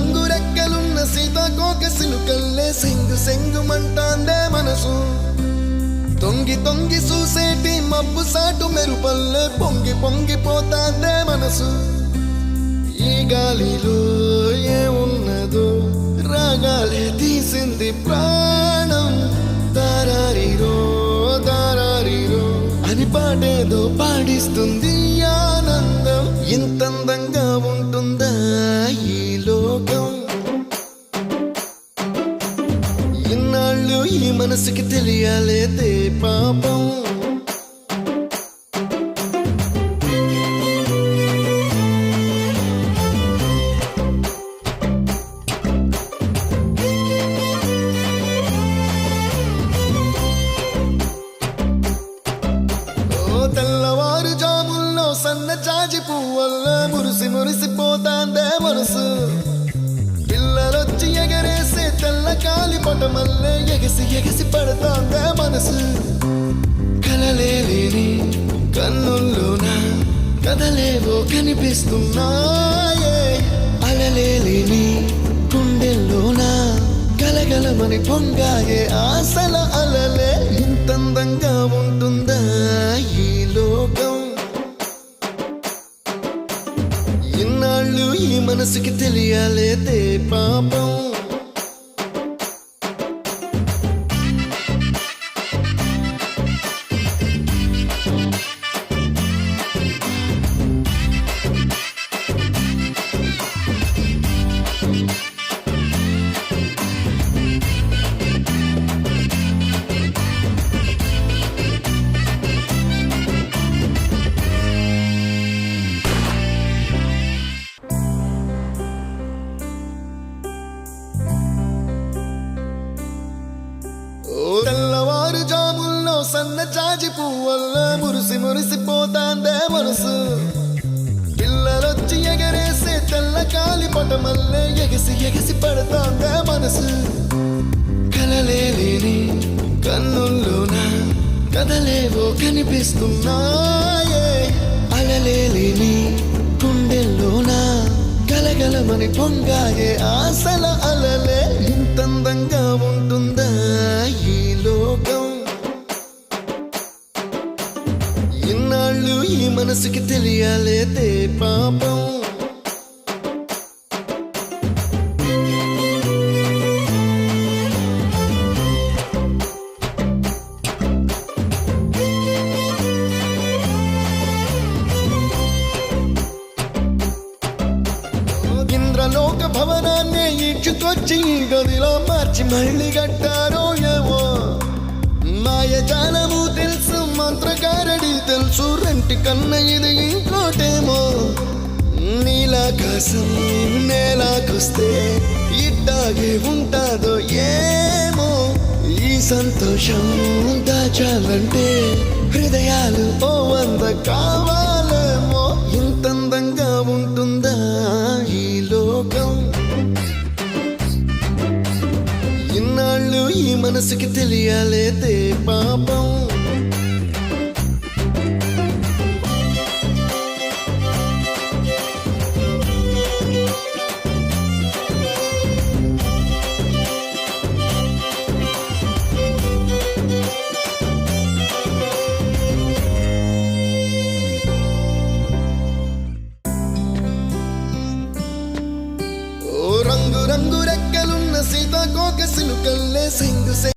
రంగు రెక్కలున్న సీతాకోక సిలుకల్లే సెంగు సెంగుమంటాందే మనసు. తొంగి తొంగి చూసేటి మబ్బు సాటు మెరుపల్లే పొంగి పొంగిపోతాందే మనసు. ఈ గాలిలో ఏమున్నదో రాగాలే తీసింది ప్రాణం. దారారిరో దారారిరో అని పాడేదో పాడిస్తుంది ఆనందం. ఇంతందంగా ఉంటుందా ఈ లోకం? ఇన్నాళ్ళు ఈ మనసుకి తెలియాలేదే పాపం. తెల్లవారు జాముల్లో సన్న జాజి పువ్వల్ల మురిసి మురిసిపోతాందే మనసు. పిల్లలొచ్చి ఎగరేసే తెల్ల కాలి పటమల్లే ఎగసి ఎగసి పడతాందే మనసు. కలలేని కన్నుల్లోన కదలేవో కనిపిస్తున్నాయే. అలలేని గుండెల్లోన గలగలమని పొంగాయే ఆశల అలలే. ఇంతందంగా ఉంటుందా ఈ లోకం? ఇన్నాళ్ళు ఈ మనసుకి తెలియాలేదే పాపం. తెల్లవారు జాముల్లో సన్న జాజి పువ్వల్ల మురిసి మురిసిపోతాందే మనసు. పిల్లలొచ్చి ఎగరేసే తెల్ల కాలి పటమల్లే ఎగసి ఎగసి పడతాందే మనసు. కలలేని కన్నుల్లోన కదలేవో కనిపిస్తున్నాయే. అలలేని గుండెల్లోన గలగలమని పొంగాయే ఆశల అలలే. ఇంతందంగా ఉంటుందా ఈ లోకం? ఇన్నాళ్ళు ఈ మనసుకి తెలియాలేదే పాపం. ఇంద్రలోక భవనాన్ని ఈడ్చుకొచ్చి గదిలో మార్చి మళ్ళీ కట్టారో ఏమో. మాయజాలము తెలుసు మంత్రకారడి తెలుసు రెంటి కన్న ఇది ఇంకోటేమో. నీలాకాశం నేలాకొస్తే ఇట్టాగే ఉంటాదో ఏమో. ఈ సంతోషం దాచాలంటే హృదయాలు ఓ 100 కావాలేమో. ఇంతందంగా ఉంటుందా ఈ లోకం? ఇన్నాళ్ళు ఈ మనసుకి తెలియాలేదే పాపం. రంగు రంగు రెక్కలున్న సీతాకోక సిలుకల్లే సెంగు